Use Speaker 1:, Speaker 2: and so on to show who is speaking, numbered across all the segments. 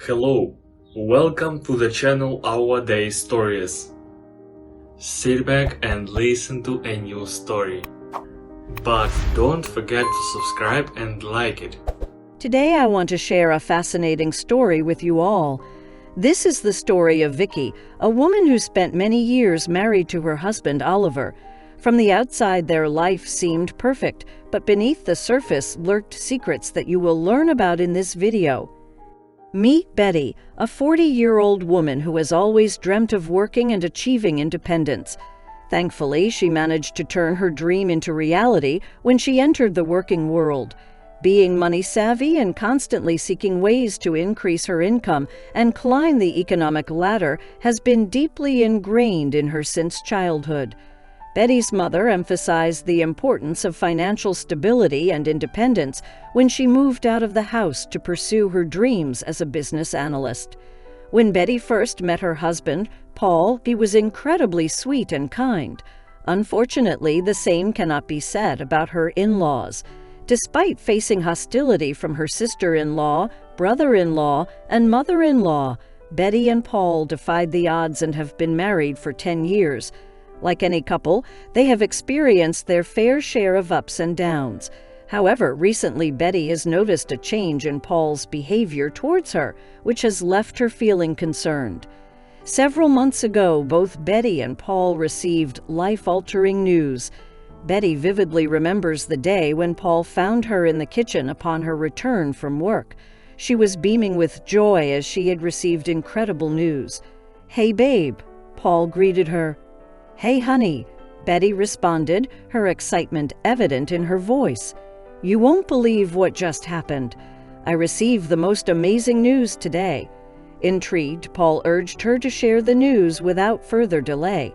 Speaker 1: Hello, welcome to the channel Our Day Stories. Sit back and listen to a new story. But don't forget to subscribe and like it.
Speaker 2: Today I want to share a fascinating story with you all. This is the story of Vicky, a woman who spent many years married to her husband Oliver. From the outside, their life seemed perfect, but beneath the surface lurked secrets that you will learn about in this video. Meet Betty, a 40-year-old woman who has always dreamt of working and achieving independence. Thankfully, she managed to turn her dream into reality when she entered the working world. Being money-savvy and constantly seeking ways to increase her income and climb the economic ladder has been deeply ingrained in her since childhood. Betty's mother emphasized the importance of financial stability and independence when she moved out of the house to pursue her dreams as a business analyst. When Betty first met her husband, Paul, he was incredibly sweet and kind. Unfortunately, the same cannot be said about her in-laws. Despite facing hostility from her sister-in-law, brother-in-law, and mother-in-law, Betty and Paul defied the odds and have been married for 10 years. Like any couple, they have experienced their fair share of ups and downs. However, recently Betty has noticed a change in Paul's behavior towards her, which has left her feeling concerned. Several months ago, both Betty and Paul received life-altering news. Betty vividly remembers the day when Paul found her in the kitchen upon her return from work. She was beaming with joy as she had received incredible news. "Hey, babe," Paul greeted her. "Hey, honey," Betty responded, her excitement evident in her voice. "You won't believe what just happened. I received the most amazing news today." Intrigued, Paul urged her to share the news without further delay.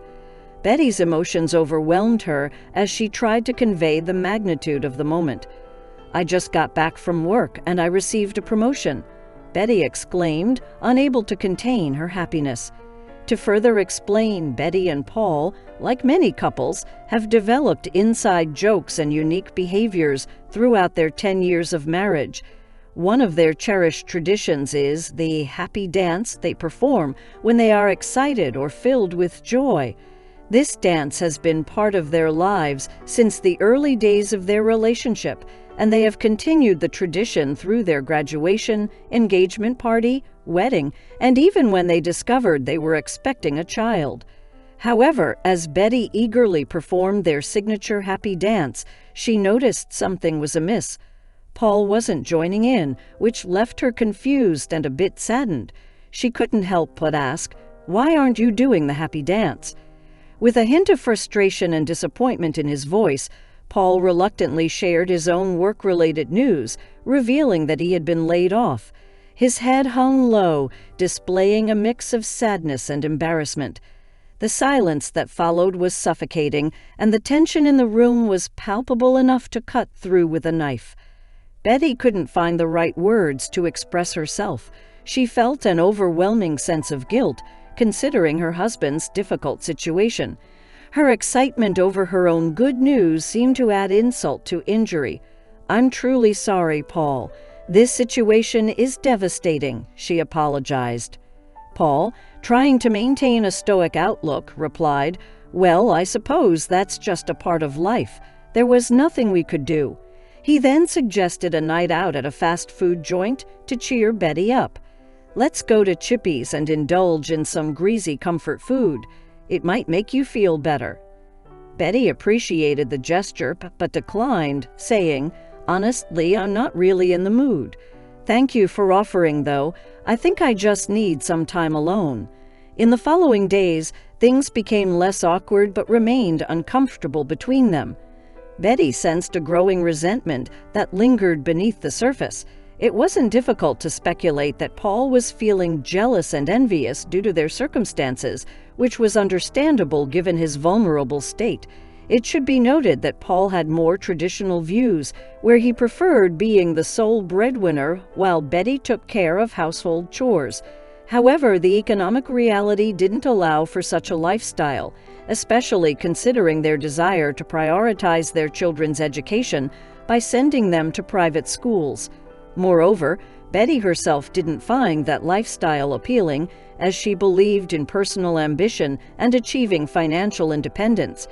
Speaker 2: Betty's emotions overwhelmed her as she tried to convey the magnitude of the moment. "I just got back from work and I received a promotion," Betty exclaimed, unable to contain her happiness. To further explain, Betty and Paul, like many couples, have developed inside jokes and unique behaviors throughout their 10 years of marriage. One of their cherished traditions is the happy dance they perform when they are excited or filled with joy. This dance has been part of their lives since the early days of their relationship, and they have continued the tradition through their graduation, engagement party, wedding, and even when they discovered they were expecting a child. However, as Betty eagerly performed their signature happy dance, she noticed something was amiss. Paul wasn't joining in, which left her confused and a bit saddened. She couldn't help but ask, "Why aren't you doing the happy dance?" With a hint of frustration and disappointment in his voice, Paul reluctantly shared his own work-related news, revealing that he had been laid off. His head hung low, displaying a mix of sadness and embarrassment. The silence that followed was suffocating, and the tension in the room was palpable enough to cut through with a knife. Betty couldn't find the right words to express herself. She felt an overwhelming sense of guilt, considering her husband's difficult situation. Her excitement over her own good news seemed to add insult to injury. "I'm truly sorry, Paul. This situation is devastating," she apologized. Paul, trying to maintain a stoic outlook, replied, "Well, I suppose that's just a part of life. There was nothing we could do." He then suggested a night out at a fast food joint to cheer Betty up. "Let's go to Chippies and indulge in some greasy comfort food. It might make you feel better." Betty appreciated the gesture but declined, saying, "Honestly, I'm not really in the mood. Thank you for offering, though. I think I just need some time alone." In the following days, things became less awkward but remained uncomfortable between them. Betty sensed a growing resentment that lingered beneath the surface. It wasn't difficult to speculate that Paul was feeling jealous and envious due to their circumstances, which was understandable given his vulnerable state. It should be noted that Paul had more traditional views, where he preferred being the sole breadwinner while Betty took care of household chores. However, the economic reality didn't allow for such a lifestyle, especially considering their desire to prioritize their children's education by sending them to private schools. Moreover, Betty herself didn't find that lifestyle appealing, as she believed in personal ambition and achieving financial independence.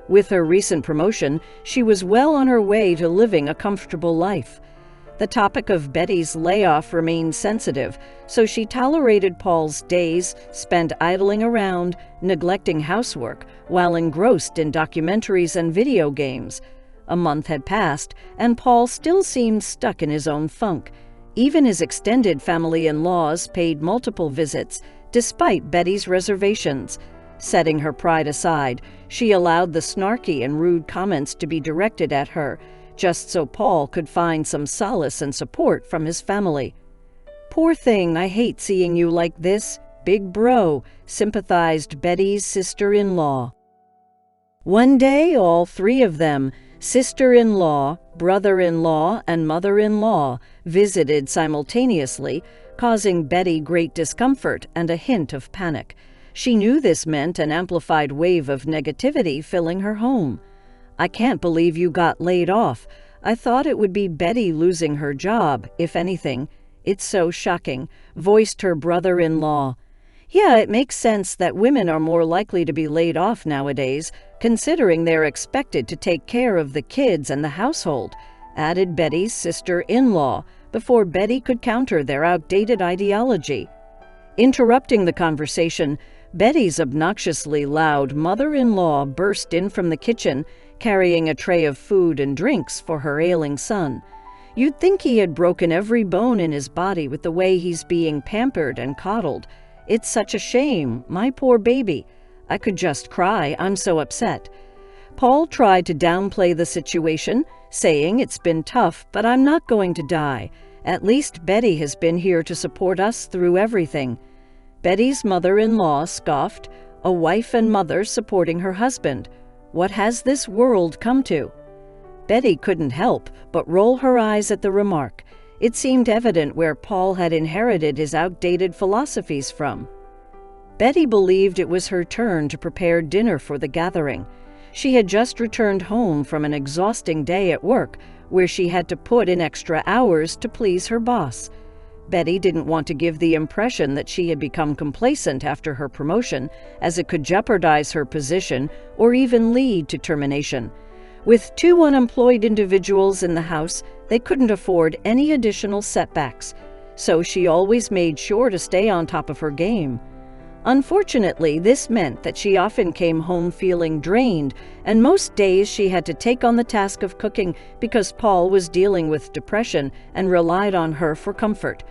Speaker 2: With her recent promotion, she was well on her way to living a comfortable life. The topic of Betty's layoff remained sensitive, so she tolerated Paul's days spent idling around, neglecting housework, while engrossed in documentaries and video games. A month had passed, and Paul still seemed stuck in his own funk. Even his extended family in-laws paid multiple visits, despite Betty's reservations. Setting her pride aside, she allowed the snarky and rude comments to be directed at her, just so Paul could find some solace and support from his family. "Poor thing, I hate seeing you like this, big bro," sympathized Betty's sister-in-law. One day, all three of them, sister-in-law, brother-in-law, and mother-in-law, visited simultaneously, causing Betty great discomfort and a hint of panic. She knew this meant an amplified wave of negativity filling her home. "I can't believe you got laid off. I thought it would be Betty losing her job, if anything. It's so shocking," voiced her brother-in-law. "Yeah, it makes sense that women are more likely to be laid off nowadays, considering they're expected to take care of the kids and the household," added Betty's sister-in-law, before Betty could counter their outdated ideology. Interrupting the conversation, Betty's obnoxiously loud mother-in-law burst in from the kitchen, carrying a tray of food and drinks for her ailing son. "You'd think he had broken every bone in his body with the way he's being pampered and coddled. It's such a shame, my poor baby. I could just cry, I'm so upset." Paul tried to downplay the situation, saying, "It's been tough, but I'm not going to die. At least Betty has been here to support us through everything." Betty's mother-in-law scoffed, a wife and mother supporting her husband. What has this world come to? Betty couldn't help but roll her eyes at the remark. It seemed evident where Paul had inherited his outdated philosophies from. Betty believed it was her turn to prepare dinner for the gathering. She had just returned home from an exhausting day at work, where she had to put in extra hours to please her boss. Betty didn't want to give the impression that she had become complacent after her promotion, as it could jeopardize her position or even lead to termination. With two unemployed individuals in the house, they couldn't afford any additional setbacks, so she always made sure to stay on top of her game. Unfortunately, this meant that she often came home feeling drained, and most days she had to take on the task of cooking because Paul was dealing with depression and relied on her for comfort.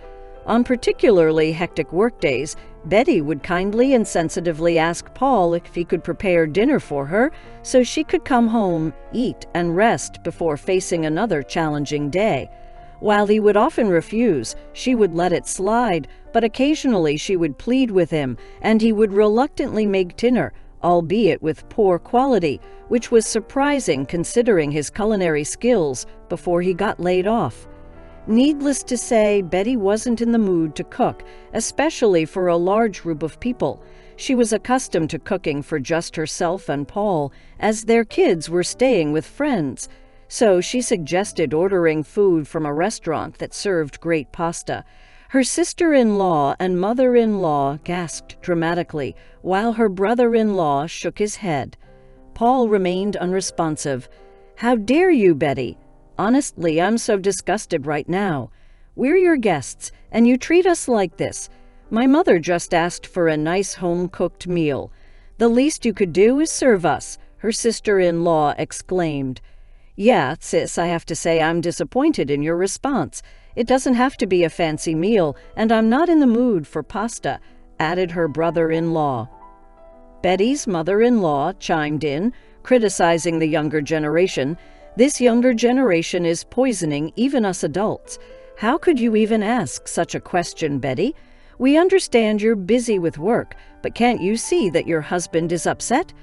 Speaker 2: On particularly hectic workdays, Betty would kindly and sensitively ask Paul if he could prepare dinner for her so she could come home, eat, and rest before facing another challenging day. While he would often refuse, she would let it slide, but occasionally she would plead with him, and he would reluctantly make dinner, albeit with poor quality, which was surprising considering his culinary skills before he got laid off. Needless to say, Betty wasn't in the mood to cook, especially for a large group of people. She was accustomed to cooking for just herself and Paul, as their kids were staying with friends. So she suggested ordering food from a restaurant that served great pasta. Her sister-in-law and mother-in-law gasped dramatically, while her brother-in-law shook his head. Paul remained unresponsive. "How dare you, Betty? Honestly, I'm so disgusted right now. We're your guests, and you treat us like this. My mother just asked for a nice home-cooked meal. The least you could do is serve us," her sister-in-law exclaimed. "Yeah, sis, I have to say I'm disappointed in your response. It doesn't have to be a fancy meal, and I'm not in the mood for pasta," added her brother-in-law. Betty's mother-in-law chimed in, criticizing the younger generation. "This younger generation is poisoning even us adults. How could you even ask such a question, Betty? We understand you're busy with work, but can't you see that your husband is upset?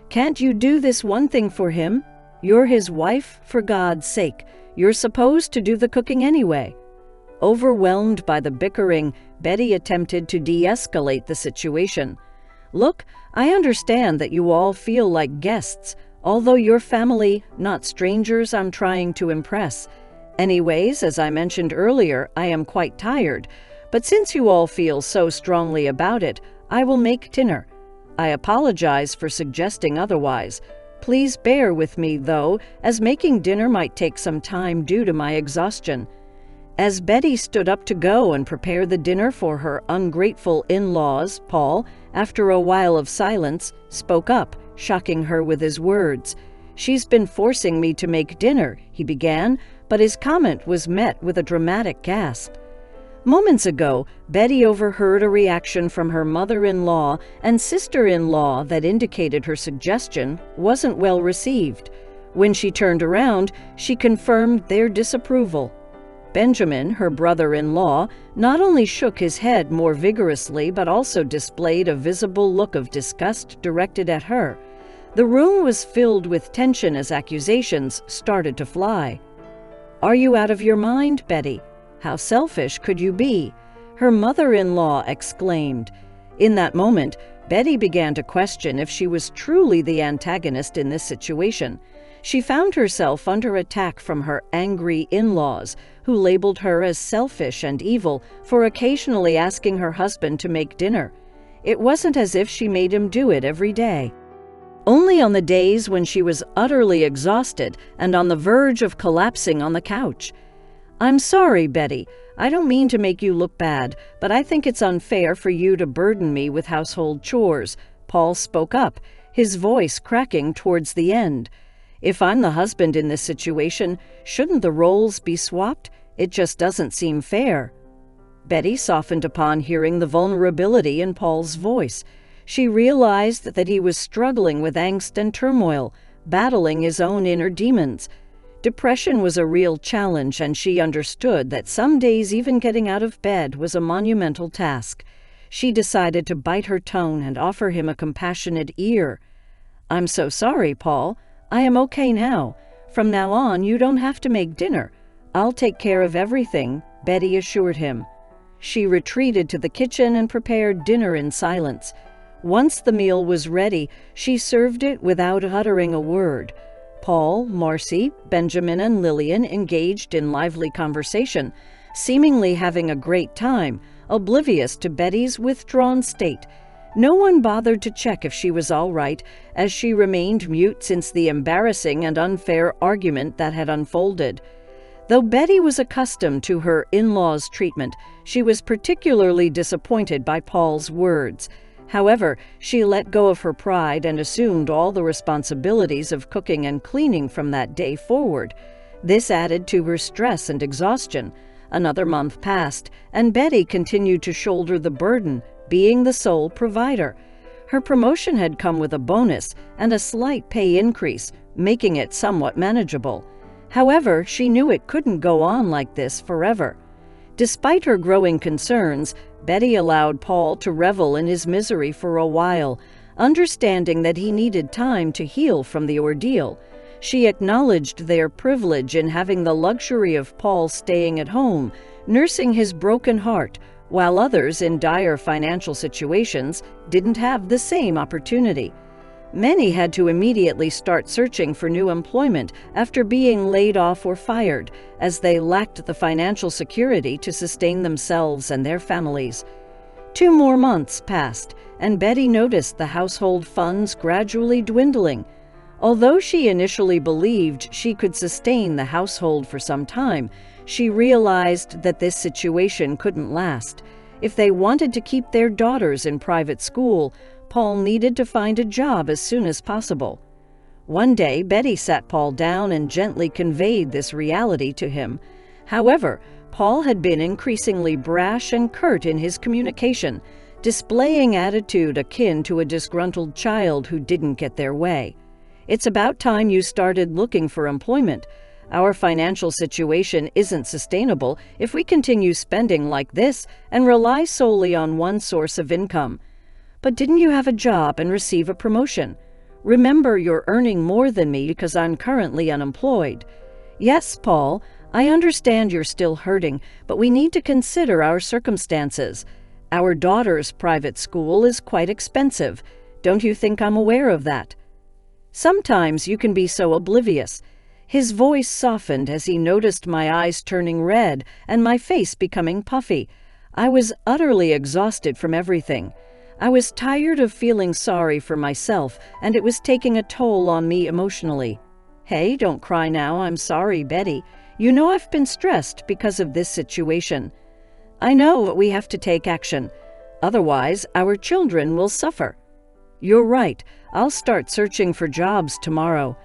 Speaker 2: Can't you do this one thing for him? You're his wife, for God's sake. You're supposed to do the cooking anyway." Overwhelmed by the bickering, Betty attempted to de-escalate the situation. "Look, I understand that you all feel like guests, although you're family, not strangers I'm trying to impress. Anyways, as I mentioned earlier, I am quite tired, but since you all feel so strongly about it, I will make dinner. I apologize for suggesting otherwise. Please bear with me, though, as making dinner might take some time due to my exhaustion." As Betty stood up to go and prepare the dinner for her ungrateful in-laws, Paul, after a while of silence, spoke up, shocking her with his words. "She's been forcing me to make dinner," he began, but his comment was met with a dramatic gasp. Moments ago, Betty overheard a reaction from her mother-in-law and sister-in-law that indicated her suggestion wasn't well received. When she turned around, she confirmed their disapproval. Benjamin, her brother-in-law, not only shook his head more vigorously but also displayed a visible look of disgust directed at her. The room was filled with tension as accusations started to fly. "Are you out of your mind, Betty? How selfish could you be?" her mother-in-law exclaimed. In that moment, Betty began to question if she was truly the antagonist in this situation. She found herself under attack from her angry in-laws, who labeled her as selfish and evil for occasionally asking her husband to make dinner. It wasn't as if she made him do it every day. Only on the days when she was utterly exhausted and on the verge of collapsing on the couch. "I'm sorry, Betty. I don't mean to make you look bad, but I think it's unfair for you to burden me with household chores," Paul spoke up, his voice cracking towards the end. "If I'm the husband in this situation, shouldn't the roles be swapped? It just doesn't seem fair." Betty softened upon hearing the vulnerability in Paul's voice. She realized that he was struggling with angst and turmoil, battling his own inner demons. Depression was a real challenge, and she understood that some days even getting out of bed was a monumental task. She decided to bite her tongue and offer him a compassionate ear. "I'm so sorry, Paul. I am okay now. From now on, you don't have to make dinner. I'll take care of everything," Betty assured him. She retreated to the kitchen and prepared dinner in silence. Once the meal was ready, she served it without uttering a word. Paul, Marcy, Benjamin, and Lillian engaged in lively conversation, seemingly having a great time, oblivious to Betty's withdrawn state. No one bothered to check if she was all right, as she remained mute since the embarrassing and unfair argument that had unfolded. Though Betty was accustomed to her in-laws' treatment, she was particularly disappointed by Paul's words. However, she let go of her pride and assumed all the responsibilities of cooking and cleaning from that day forward. This added to her stress and exhaustion. Another month passed, and Betty continued to shoulder the burden, being the sole provider. Her promotion had come with a bonus and a slight pay increase, making it somewhat manageable. However, she knew it couldn't go on like this forever. Despite her growing concerns, Betty allowed Paul to revel in his misery for a while, understanding that he needed time to heal from the ordeal. She acknowledged their privilege in having the luxury of Paul staying at home, nursing his broken heart, while others in dire financial situations didn't have the same opportunity. Many had to immediately start searching for new employment after being laid off or fired, as they lacked the financial security to sustain themselves and their families. 2 more months passed, and Betty noticed the household funds gradually dwindling. Although she initially believed she could sustain the household for some time, she realized that this situation couldn't last. If they wanted to keep their daughters in private school, Paul needed to find a job as soon as possible. One day, Betty sat Paul down and gently conveyed this reality to him. However, Paul had been increasingly brash and curt in his communication, displaying attitude akin to a disgruntled child who didn't get their way. "It's about time you started looking for employment. Our financial situation isn't sustainable if we continue spending like this and rely solely on one source of income. But didn't you have a job and receive a promotion? Remember, you're earning more than me because I'm currently unemployed." "Yes, Paul, I understand you're still hurting, but we need to consider our circumstances. Our daughter's private school is quite expensive. Don't you think I'm aware of that?" Sometimes you can be so oblivious. His voice softened as he noticed my eyes turning red and my face becoming puffy. I was utterly exhausted from everything. I was tired of feeling sorry for myself, and it was taking a toll on me emotionally. "Hey, don't cry now, I'm sorry, Betty. You know I've been stressed because of this situation. I know we have to take action. Otherwise, our children will suffer." "You're right. I'll start searching for jobs tomorrow.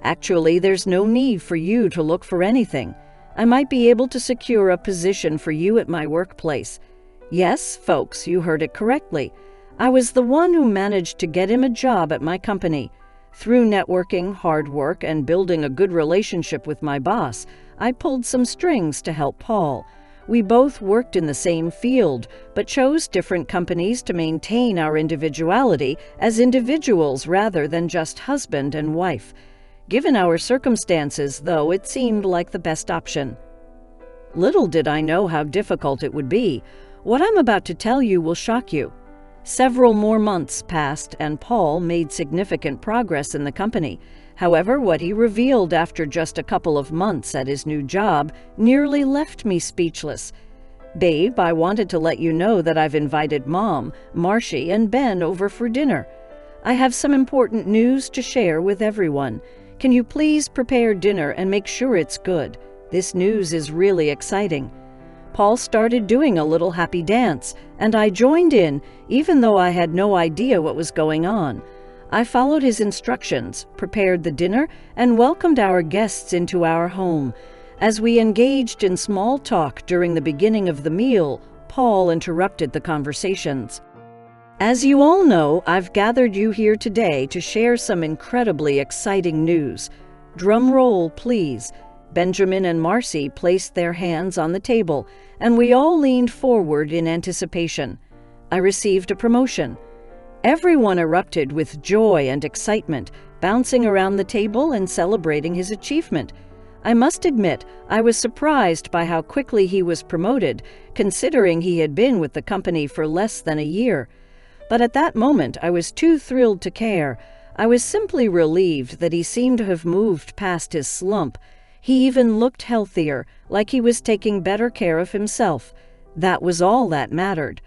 Speaker 2: Actually, there's no need for you to look for anything. I might be able to secure a position for you at my workplace." Yes, folks, you heard it correctly. I was the one who managed to get him a job at my company. Through networking, hard work, and building a good relationship with my boss, I pulled some strings to help Paul. We both worked in the same field, but chose different companies to maintain our individuality as individuals rather than just husband and wife. Given our circumstances, though, it seemed like the best option. Little did I know how difficult it would be. What I'm about to tell you will shock you. Several more months passed, and Paul made significant progress in the company. However, what he revealed after just a couple of months at his new job nearly left me speechless. "Babe, I wanted to let you know that I've invited Mom, Marcy, and Ben over for dinner. I have some important news to share with everyone. Can you please prepare dinner and make sure it's good? This news is really exciting." Paul started doing a little happy dance, and I joined in, even though I had no idea what was going on. I followed his instructions, prepared the dinner, and welcomed our guests into our home. As we engaged in small talk during the beginning of the meal, Paul interrupted the conversations. "As you all know, I've gathered you here today to share some incredibly exciting news. Drum roll, please." Benjamin and Marcy placed their hands on the table, and we all leaned forward in anticipation. I received a promotion. Everyone erupted with joy and excitement, bouncing around the table and celebrating his achievement. I must admit, I was surprised by how quickly he was promoted, considering he had been with the company for less than a year. But at that moment, I was too thrilled to care. I was simply relieved that he seemed to have moved past his slump. He even looked healthier, like he was taking better care of himself. That was all that mattered.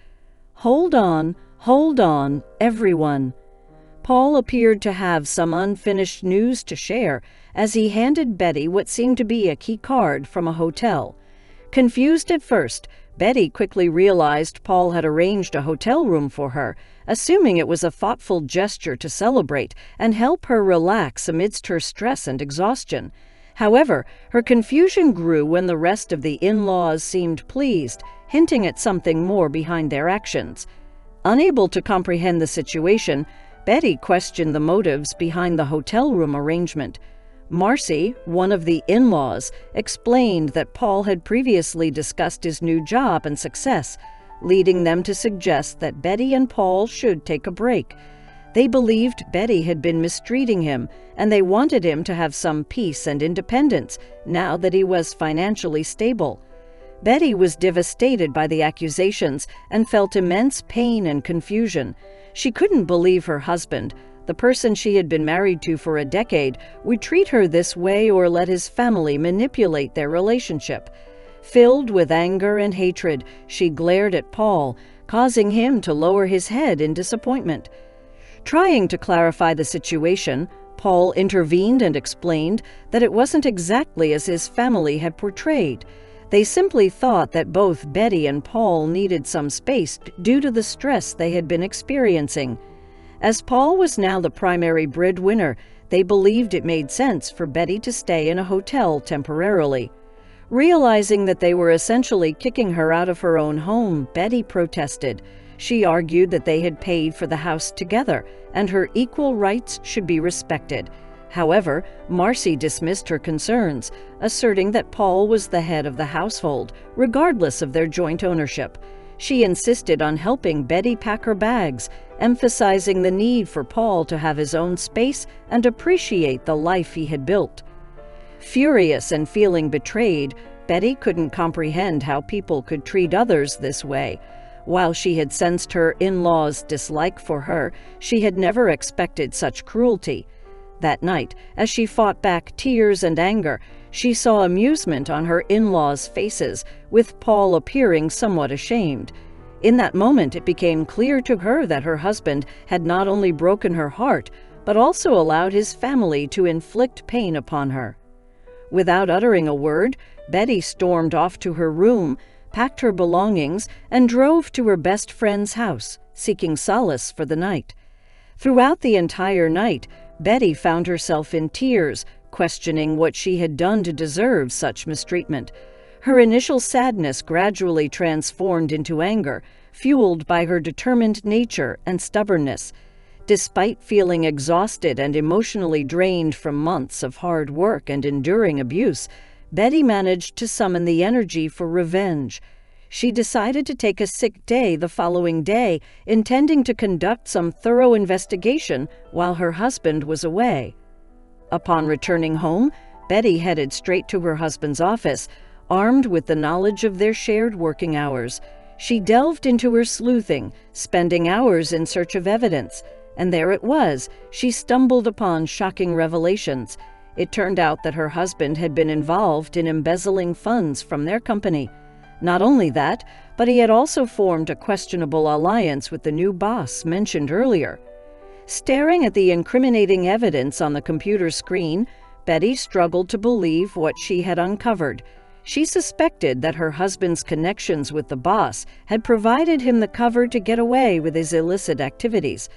Speaker 2: Hold on, everyone." Paul appeared to have some unfinished news to share as he handed Betty what seemed to be a key card from a hotel. Confused at first, Betty quickly realized Paul had arranged a hotel room for her, assuming it was a thoughtful gesture to celebrate and help her relax amidst her stress and exhaustion. However, her confusion grew when the rest of the in-laws seemed pleased, hinting at something more behind their actions. Unable to comprehend the situation, Betty questioned the motives behind the hotel room arrangement. Marcy, one of the in-laws, explained that Paul had previously discussed his new job and success, leading them to suggest that Betty and Paul should take a break. They believed Betty had been mistreating him, and they wanted him to have some peace and independence now that he was financially stable. Betty was devastated by the accusations and felt immense pain and confusion. She couldn't believe her husband, the person she had been married to for a decade, would treat her this way or let his family manipulate their relationship. Filled with anger and hatred, she glared at Paul, causing him to lower his head in disappointment. Trying to clarify the situation, Paul intervened and explained that it wasn't exactly as his family had portrayed. They simply thought that both Betty and Paul needed some space due to the stress they had been experiencing. As Paul was now the primary breadwinner, they believed it made sense for Betty to stay in a hotel temporarily. Realizing that they were essentially kicking her out of her own home, Betty protested. She argued that they had paid for the house together, and her equal rights should be respected. However, Marcy dismissed her concerns, asserting that Paul was the head of the household, regardless of their joint ownership. She insisted on helping Betty pack her bags, emphasizing the need for Paul to have his own space and appreciate the life he had built. Furious and feeling betrayed, Betty couldn't comprehend how people could treat others this way. While she had sensed her in-laws' dislike for her, she had never expected such cruelty. That night, as she fought back tears and anger, she saw amusement on her in-laws' faces, with Paul appearing somewhat ashamed. In that moment, it became clear to her that her husband had not only broken her heart, but also allowed his family to inflict pain upon her. Without uttering a word, Betty stormed off to her room, packed her belongings, and drove to her best friend's house, seeking solace for the night. Throughout the entire night, Betty found herself in tears, questioning what she had done to deserve such mistreatment. Her initial sadness gradually transformed into anger, fueled by her determined nature and stubbornness. Despite feeling exhausted and emotionally drained from months of hard work and enduring abuse, Betty managed to summon the energy for revenge. She decided to take a sick day the following day, intending to conduct some thorough investigation while her husband was away. Upon returning home, Betty headed straight to her husband's office, armed with the knowledge of their shared working hours. She delved into her sleuthing, spending hours in search of evidence. And there it was. She stumbled upon shocking revelations. It turned out that her husband had been involved in embezzling funds from their company. Not only that, but he had also formed a questionable alliance with the new boss mentioned earlier. Staring at the incriminating evidence on the computer screen, Betty struggled to believe what she had uncovered. She suspected that her husband's connections with the boss had provided him the cover to get away with his illicit activities.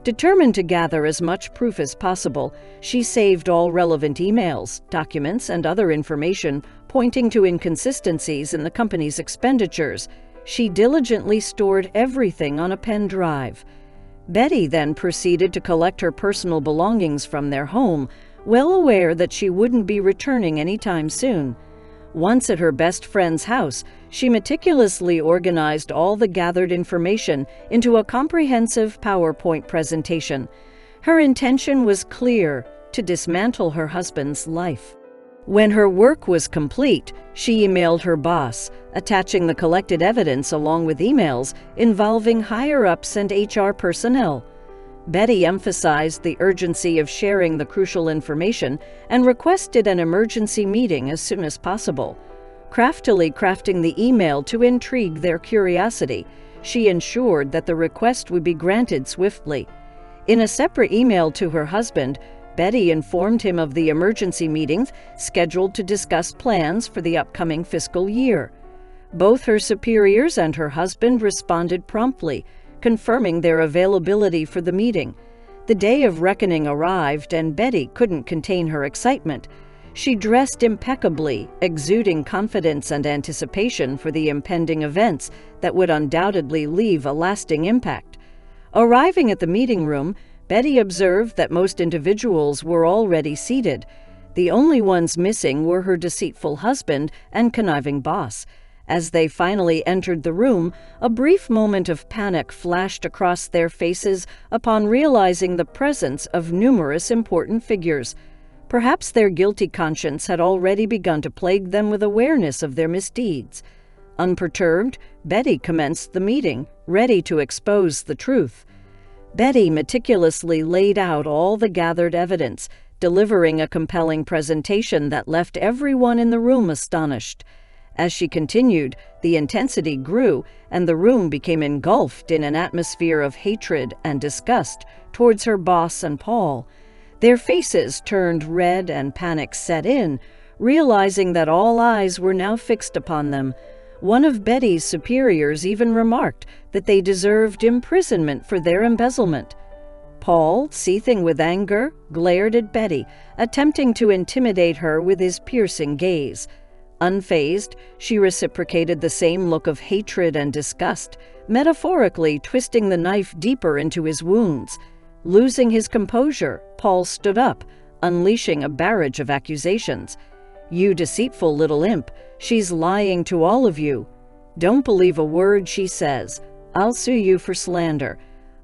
Speaker 2: Determined to gather as much proof as possible, she saved all relevant emails, documents, and other information pointing to inconsistencies in the company's expenditures. She diligently stored everything on a pen drive. Betty then proceeded to collect her personal belongings from their home, well aware that she wouldn't be returning anytime soon. Once at her best friend's house, she meticulously organized all the gathered information into a comprehensive PowerPoint presentation. Her intention was clear: to dismantle her husband's life. When her work was complete, she emailed her boss, attaching the collected evidence along with emails involving higher-ups and HR personnel. Betty emphasized the urgency of sharing the crucial information and requested an emergency meeting as soon as possible. Craftily crafting the email to intrigue their curiosity, she ensured that the request would be granted swiftly. In a separate email to her husband, Betty informed him of the emergency meetings scheduled to discuss plans for the upcoming fiscal year. Both her superiors and her husband responded promptly, confirming their availability for the meeting. The day of reckoning arrived, and Betty couldn't contain her excitement. She dressed impeccably, exuding confidence and anticipation for the impending events that would undoubtedly leave a lasting impact. Arriving at the meeting room, Betty observed that most individuals were already seated. The only ones missing were her deceitful husband and conniving boss. As they finally entered the room, a brief moment of panic flashed across their faces upon realizing the presence of numerous important figures. Perhaps their guilty conscience had already begun to plague them with awareness of their misdeeds. Unperturbed, Betty commenced the meeting, ready to expose the truth. Betty meticulously laid out all the gathered evidence, delivering a compelling presentation that left everyone in the room astonished. As she continued, the intensity grew, and the room became engulfed in an atmosphere of hatred and disgust towards her boss and Paul. Their faces turned red and panic set in, realizing that all eyes were now fixed upon them. One of Betty's superiors even remarked that they deserved imprisonment for their embezzlement. Paul, seething with anger, glared at Betty, attempting to intimidate her with his piercing gaze. Unfazed, she reciprocated the same look of hatred and disgust, metaphorically twisting the knife deeper into his wounds. Losing his composure, Paul stood up, unleashing a barrage of accusations. "You deceitful little imp, she's lying to all of you. Don't believe a word she says. I'll sue you for slander.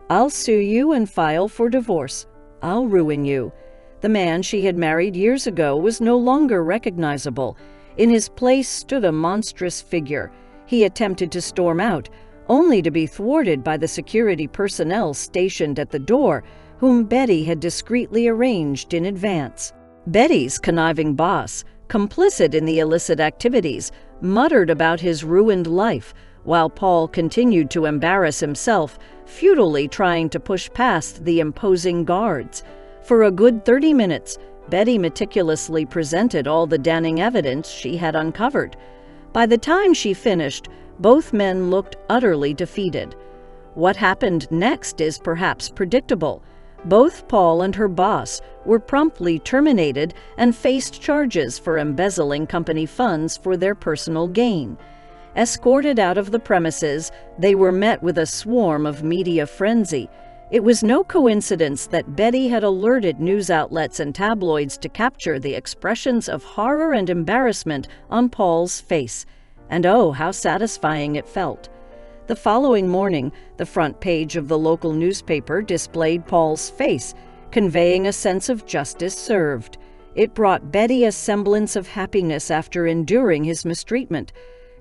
Speaker 2: I'll sue you and file for divorce. I'll ruin you." The man she had married years ago was no longer recognizable. In his place stood a monstrous figure. He attempted to storm out, only to be thwarted by the security personnel stationed at the door, whom Betty had discreetly arranged in advance. Betty's conniving boss, complicit in the illicit activities, muttered about his ruined life, while Paul continued to embarrass himself, futilely trying to push past the imposing guards. For a good 30 minutes, Betty meticulously presented all the damning evidence she had uncovered. By the time she finished, both men looked utterly defeated. What happened next is perhaps predictable. Both Paul and her boss were promptly terminated and faced charges for embezzling company funds for their personal gain. Escorted out of the premises, they were met with a swarm of media frenzy. It was no coincidence that Betty had alerted news outlets and tabloids to capture the expressions of horror and embarrassment on Paul's face. And oh, how satisfying it felt. The following morning, the front page of the local newspaper displayed Paul's face, conveying a sense of justice served. It brought Betty a semblance of happiness after enduring his mistreatment.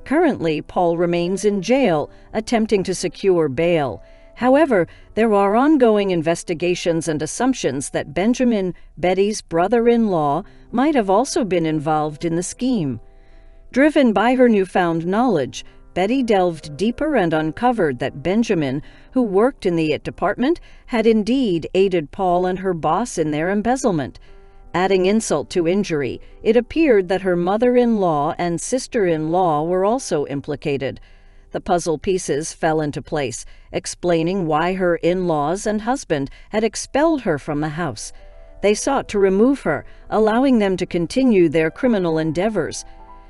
Speaker 2: Currently, Paul remains in jail, attempting to secure bail. However, there are ongoing investigations and assumptions that Benjamin, Betty's brother-in-law, might have also been involved in the scheme. Driven by her newfound knowledge, Betty delved deeper and uncovered that Benjamin, who worked in the IT department, had indeed aided Paul and her boss in their embezzlement. Adding insult to injury, it appeared that her mother-in-law and sister-in-law were also implicated. The puzzle pieces fell into place, explaining why her in-laws and husband had expelled her from the house. They sought to remove her, allowing them to continue their criminal endeavors.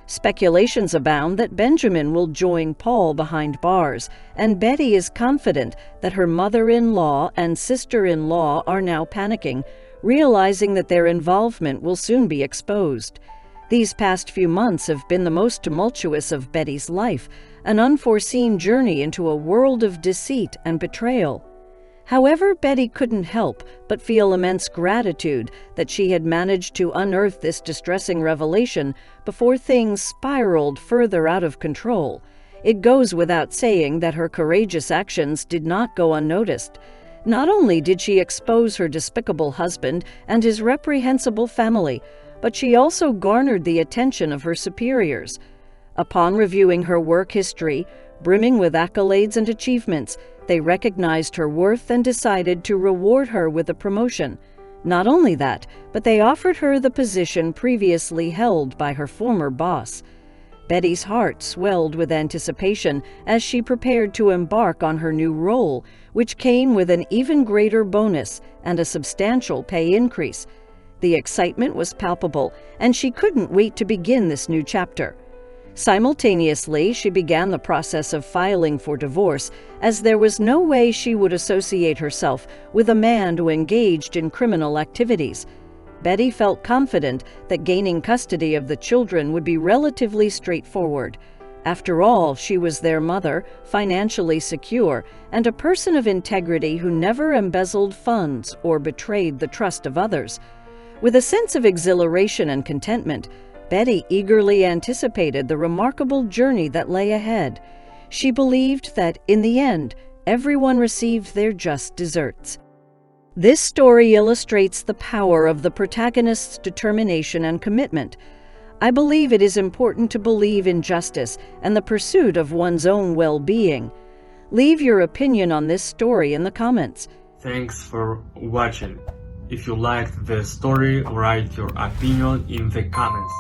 Speaker 2: Speculations abound that Benjamin will join Paul behind bars, and Betty is confident that her mother-in-law and sister-in-law are now panicking, realizing that their involvement will soon be exposed. These past few months have been the most tumultuous of Betty's life, an unforeseen journey into a world of deceit and betrayal. However, Betty couldn't help but feel immense gratitude that she had managed to unearth this distressing revelation before things spiraled further out of control. It goes without saying that her courageous actions did not go unnoticed. Not only did she expose her despicable husband and his reprehensible family, but she also garnered the attention of her superiors. Upon reviewing her work history, brimming with accolades and achievements, they recognized her worth and decided to reward her with a promotion. Not only that, but they offered her the position previously held by her former boss. Betty's heart swelled with anticipation as she prepared to embark on her new role, which came with an even greater bonus and a substantial pay increase. The excitement was palpable, and she couldn't wait to begin this new chapter. Simultaneously, she began the process of filing for divorce, as there was no way she would associate herself with a man who engaged in criminal activities. Betty felt confident that gaining custody of the children would be relatively straightforward. After all, she was their mother, financially secure, and a person of integrity who never embezzled funds or betrayed the trust of others. With a sense of exhilaration and contentment, Betty eagerly anticipated the remarkable journey that lay ahead. She believed that, in the end, everyone received their just deserts. This story illustrates the power of the protagonist's determination and commitment. I believe it is important to believe in justice and the pursuit of one's own well-being. Leave your opinion on this story in the comments.
Speaker 1: Thanks for watching. If you liked the story, write your opinion in the comments.